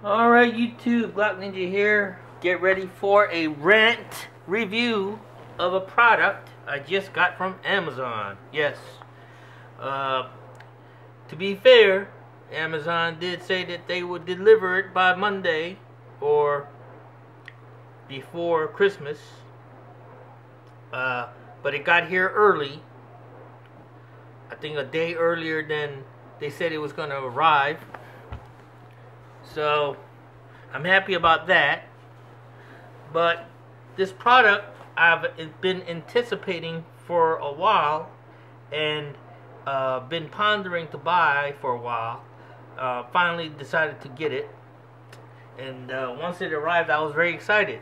Alright YouTube, GlockNinja here. Get ready for a rant review of a product I just got from Amazon. Yes. To be fair, Amazon did say that they would deliver it by Monday or before Christmas. But it got here early. I think a day earlier than they said it was going to arrive. So I'm happy about that. But this product I've been anticipating for a while and been pondering to buy for a while. Finally decided to get it, and once it arrived I was very excited.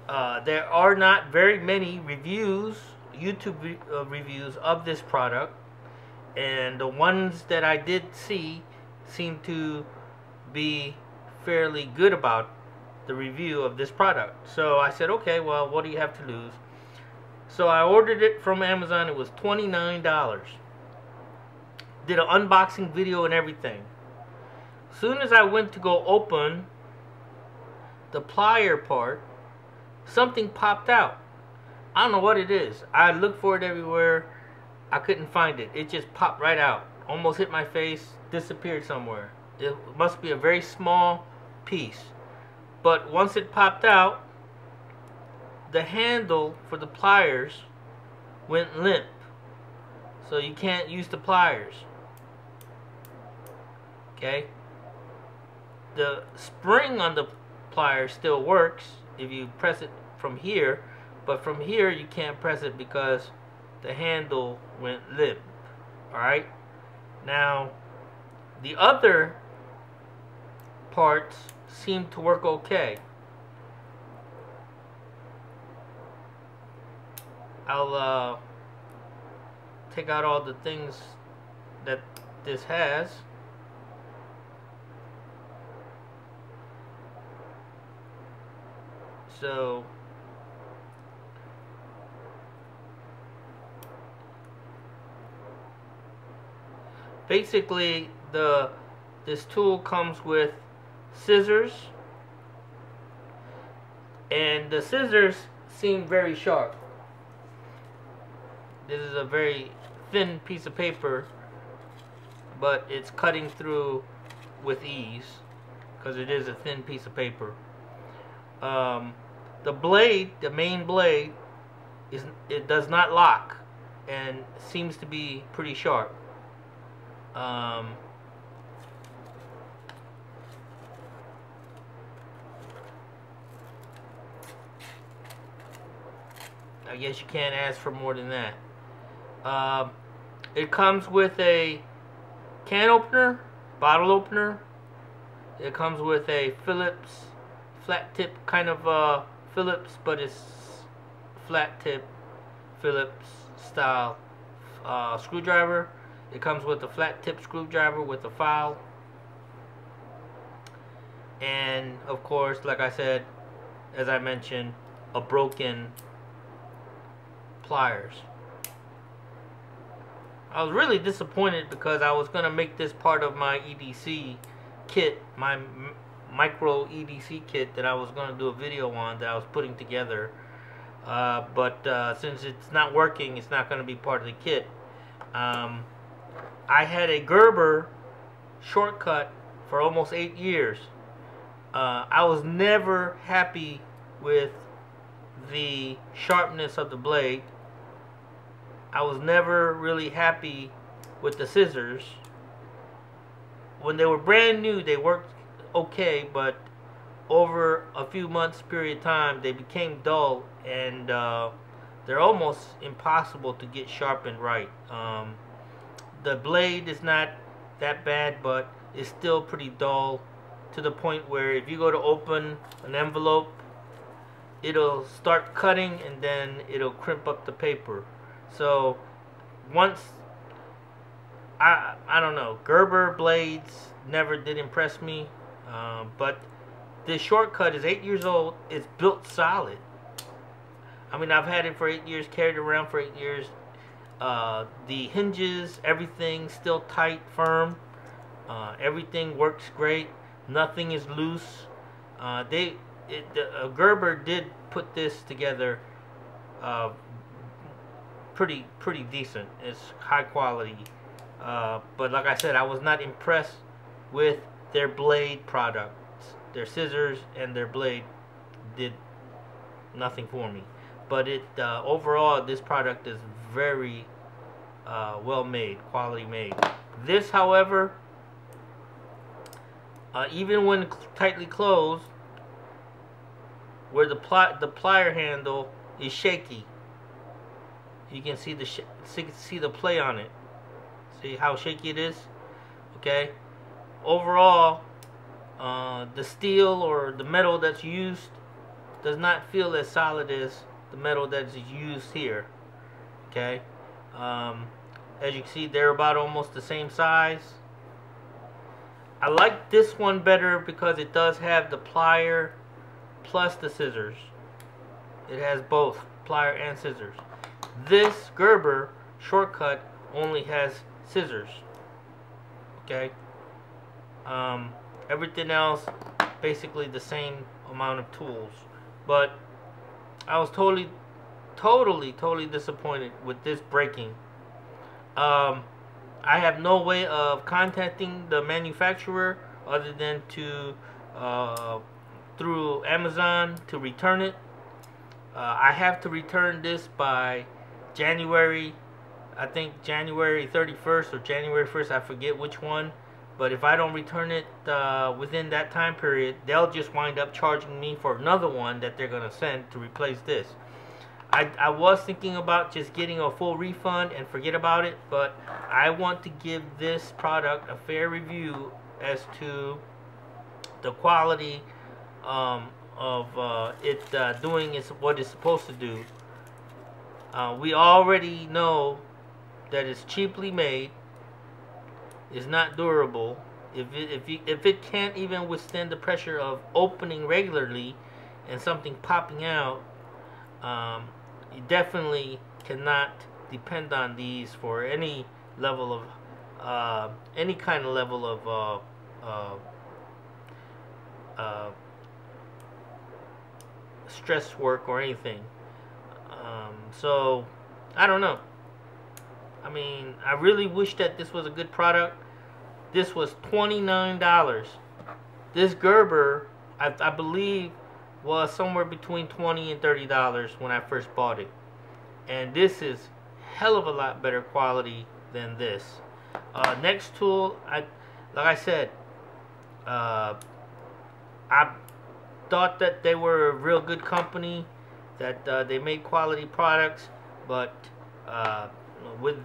There are not very many reviews, YouTube reviews of this product, and the ones that I did see seem to be fairly good about the review of this product. So I said, okay, well, what do you have to lose? So I ordered it from Amazon. It was $29. Did an unboxing video and everything. As soon as I went to go open the plier part, something popped out. I don't know what it is. I looked for it everywhere. I couldn't find it. It just popped right out. Almost hit my face, disappeared somewhere. It must be a very small piece. But once it popped out, the handle for the pliers went limp. So you can't use the pliers. Okay? The spring on the pliers still works if you press it from here, but from here you can't press it because the handle went limp. Alright? Now, the other parts seem to work okay. I'll take out all the things that this has. So basically this tool comes with scissors, and the scissors seem very sharp. This is a very thin piece of paper, but it's cutting through with ease because it is a thin piece of paper. The blade, the main blade, it does not lock and seems to be pretty sharp. I guess you can't ask for more than that. It comes with a can opener, bottle opener. It comes with a Phillips flat tip kind of Phillips, but it's flat tip Phillips style screwdriver. It comes with a flat tip screwdriver with a file, and of course, like I said, as I mentioned, a broken pliers. I was really disappointed because I was going to make this part of my EDC kit, my micro EDC kit that I was going to do a video on, that I was putting together. But since it's not working, it's not going to be part of the kit. I had a Gerber shortcut for almost 8 years. I was never happy with the sharpness of the blade. I was never really happy with the scissors. When they were brand new, they worked okay, but over a few months period of time, they became dull, and they're almost impossible to get sharpened right. The blade is not that bad, but it's still pretty dull, to the point where if you go to open an envelope, it'll start cutting and then it'll crimp up the paper. So once, I don't know, Gerber blades never did impress me, but this shortcut is 8 years old. It's built solid. I mean, I've had it for 8 years, carried it around for 8 years. The hinges, everything still tight, firm. Everything works great. Nothing is loose. Gerber did put this together pretty decent. It's high quality. But like I said, I was not impressed with their blade products. Their scissors and their blade did nothing for me. But overall, this product is very well made, quality made. This, however, even when tightly closed, where the plier handle is shaky, you can see the play on it. See how shaky it is? Okay. Overall, the steel or the metal that's used does not feel as solid as the metal that's used here. Okay. As you can see, they're about almost the same size. I like this one better because it does have the plier plus the scissors. It has both plier and scissors. This Gerber shortcut only has scissors. Okay. Everything else basically the same amount of tools. But I was totally disappointed with this breaking. I have no way of contacting the manufacturer other than to through Amazon to return it. I have to return this by January, I think January 31st or January 1st, I forget which one. But if I don't return it within that time period, they'll just wind up charging me for another one that they're going to send to replace this. I was thinking about just getting a full refund and forget about it, but I want to give this product a fair review as to the quality of it doing what it's supposed to do. We already know that it's cheaply made. It's not durable. If it can't even withstand the pressure of opening regularly and something popping out, you definitely cannot depend on these for any level of any kind of level of stress work or anything. So I don't know. I mean, I really wish that this was a good product. This was $29. This Gerber, I believe, was somewhere between $20 and $30 when I first bought it. And this is hell of a lot better quality than this. NexTool, like I said, I thought that they were a real good company, that they made quality products, but with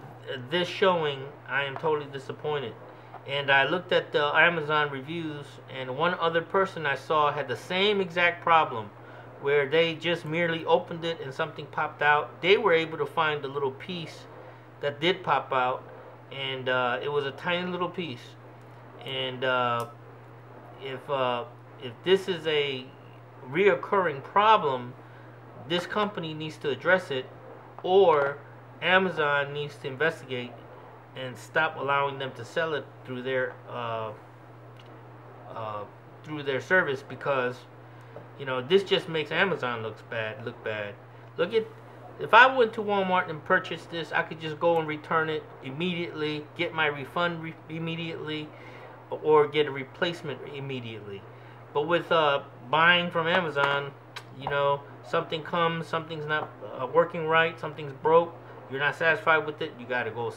this showing, I am totally disappointed. And I looked at the Amazon reviews, and one other person I saw had the same exact problem, where they just merely opened it and something popped out. They were able to find the little piece that did pop out, and it was a tiny little piece. And if this is a reoccurring problem, this company needs to address it, or Amazon needs to investigate and stop allowing them to sell it through their service, because you know, this just makes Amazon look bad. Look at, if I went to Walmart and purchased this, I could just go and return it immediately, get my refund immediately, or get a replacement immediately. But with buying from Amazon, you know, something comes, something's not working right, something's broke, you're not satisfied with it, you gotta go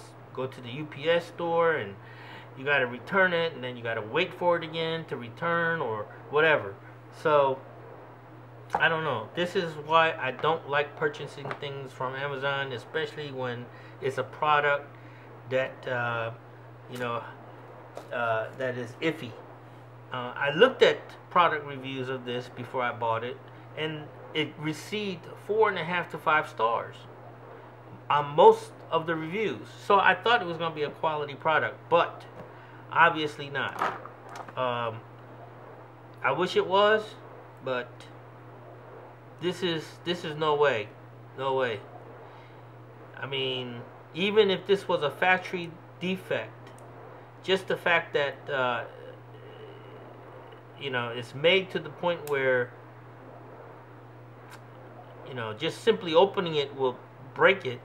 to the UPS store and you gotta return it, and then you gotta wait for it again to return or whatever. So I don't know. This is why I don't like purchasing things from Amazon, especially when it's a product that you know, that is iffy. I looked at product reviews of this before I bought it, and it received 4.5 to 5 stars on most of the reviews. So I thought it was going to be a quality product, but obviously not. I wish it was, but this is no way. I mean, even if this was a factory defect, just the fact that you know, it's made to the point where, you know, just simply opening it will break it.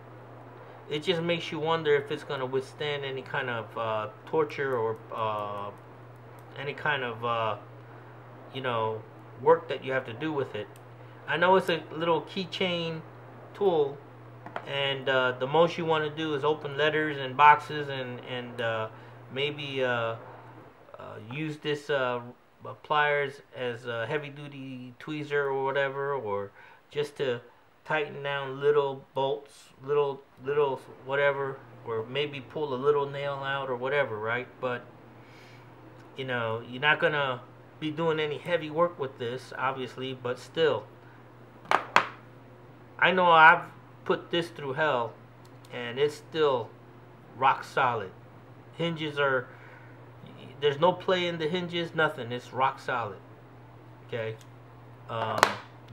It just makes you wonder if it's going to withstand any kind of torture or any kind of you know, work that you have to do with it. I know it's a little keychain tool, and the most you want to do is open letters and boxes, and maybe use this pliers as a heavy-duty tweezer or whatever, or just to tighten down little bolts, little whatever, or maybe pull a little nail out or whatever, right? But you know, you're not gonna be doing any heavy work with this, obviously, but still, I know I've put this through hell, and it's still rock solid. Hinges are, there's no play in the hinges, nothing. It's rock solid. Okay,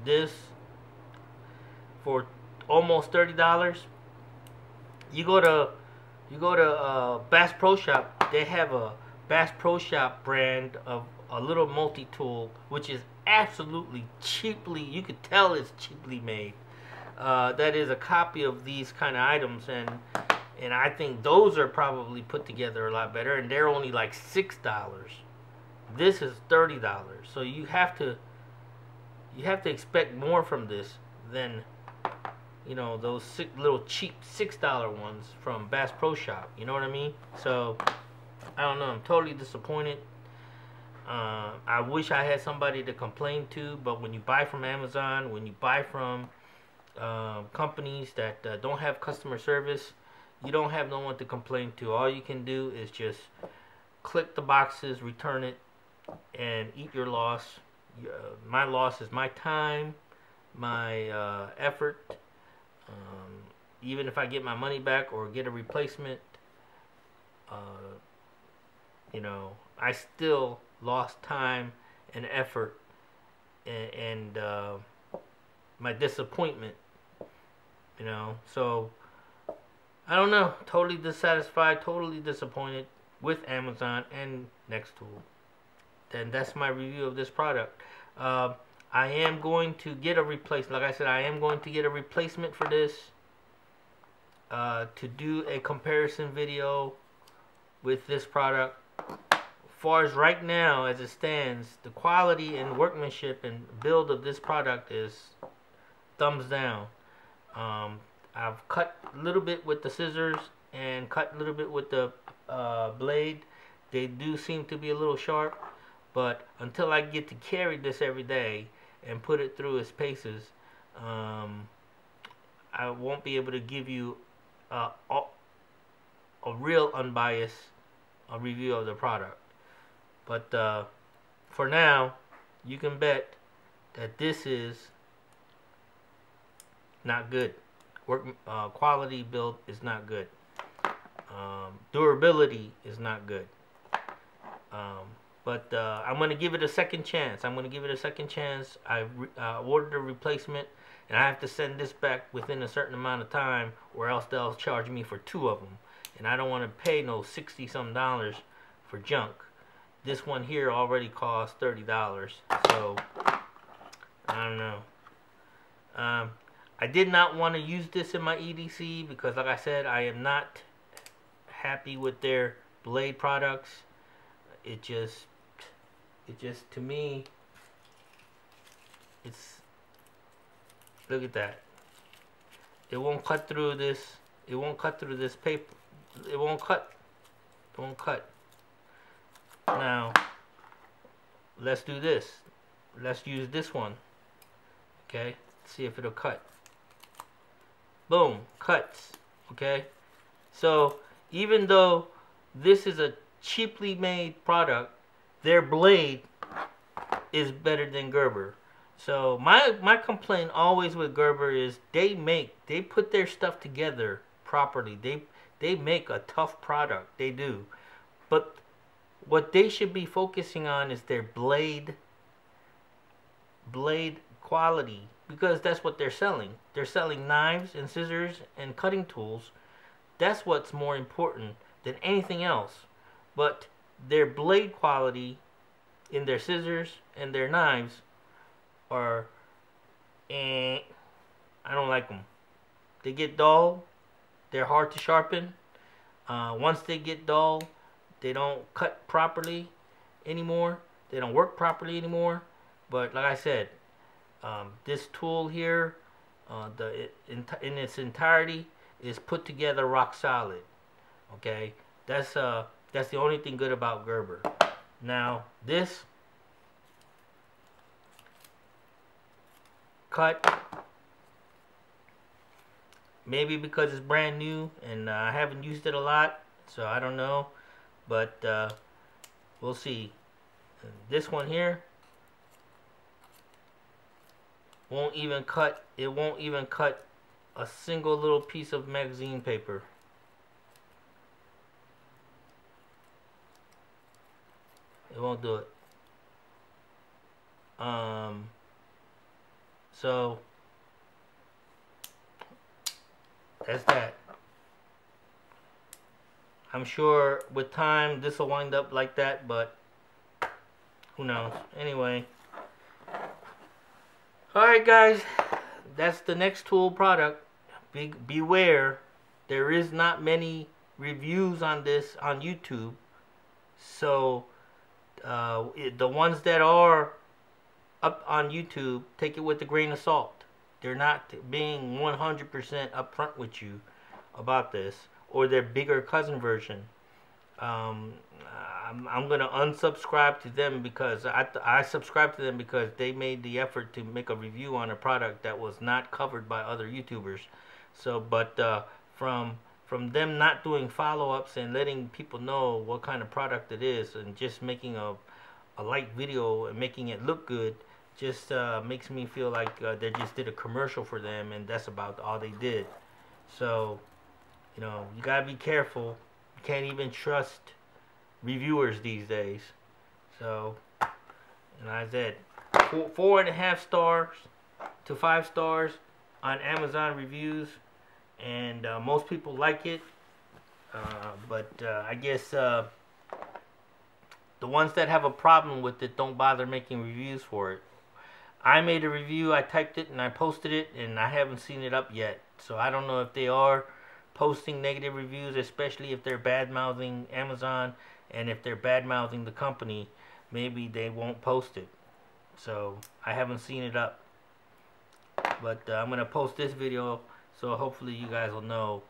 this for almost $30. You go to Bass Pro Shop. They have a Bass Pro Shop brand of a little multi-tool, which is absolutely cheaply, you could tell it's cheaply made. That is a copy of these kind of items, and I think those are probably put together a lot better, and they're only like $6. This is $30, so you have to expect more from this than, you know, those little cheap $6 ones from Bass Pro Shop. You know what I mean? So I don't know. I'm totally disappointed. I wish I had somebody to complain to, but when you buy from Amazon, when you buy from companies that don't have customer service, you don't have no one to complain to. All you can do is just click the boxes, return it, and eat your loss. My loss is my time, my effort. Even if I get my money back or get a replacement, you know, I still lost time and effort, and my disappointment, you know. So I don't know, totally dissatisfied, totally disappointed with Amazon and NexTool. And that's my review of this product. I am going to get a replacement. Like I said, I am going to get a replacement for this, to do a comparison video with this product. As far as right now, as it stands, the quality and workmanship and build of this product is thumbs down. I've cut a little bit with the scissors and cut a little bit with the blade. They do seem to be a little sharp, but until I get to carry this every day and put it through its paces, I won't be able to give you a real unbiased review of the product. But for now, you can bet that this is not good. Quality build is not good. Durability is not good. But I'm going to give it a second chance. I ordered a replacement, and I have to send this back within a certain amount of time, or else they'll charge me for 2 of them. And I don't want to pay no $60-some for junk. This one here already costs $30, so I don't know. I did not want to use this in my EDC because, like I said, I am not happy with their blade products. It just to me, it's, look at that. It won't cut through this. It won't cut through this paper. It won't cut. It won't cut. Now, let's do this. Let's use this one. Okay, see if it'll cut. Boom, cuts. Okay, so even though this is a cheaply made product, their blade is better than Gerber. So my complaint always with Gerber is they put their stuff together properly. They make a tough product. They do, but what they should be focusing on is their blade quality, because that's what they're selling. They're selling knives and scissors and cutting tools. That's what's more important than anything else. But their blade quality in their scissors and their knives are, I don't like them. They get dull. They're hard to sharpen. Once they get dull, they don't cut properly anymore. They don't work properly anymore. But like I said, this tool here, in its entirety, is put together rock solid. Okay, that's the only thing good about Gerber. Now this cut, maybe because it's brand new and I haven't used it a lot, so I don't know, but we'll see. This one here won't even cut. It won't even cut a single little piece of magazine paper. It won't do it. So that's that. I'm sure with time this will wind up like that, but who knows. Anyway, alright guys, that's the NexTool product. Beware, there is not many reviews on this on YouTube, so the ones that are up on YouTube, take it with a grain of salt. They're not being 100% upfront with you about this, or their bigger cousin version. I'm gonna unsubscribe to them because I subscribe to them because they made the effort to make a review on a product that was not covered by other YouTubers. So, but from them not doing follow-ups and letting people know what kind of product it is, and just making a light video and making it look good, just makes me feel like they just did a commercial for them, and that's about all they did. So, you know, you gotta be careful. You can't even trust reviewers these days. So, and I said 4.5 stars to 5 stars on Amazon reviews, and most people like it, but I guess the ones that have a problem with it don't bother making reviews for it. I made a review, I typed it and I posted it, and I haven't seen it up yet, so I don't know if they are posting negative reviews, especially if they're bad-mouthing Amazon, and if they're bad-mouthing the company, maybe they won't post it. So I haven't seen it up, but I'm gonna post this video, so hopefully you guys will know.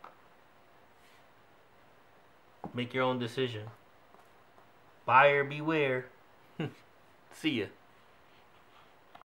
Make your own decision. Buyer beware. See ya.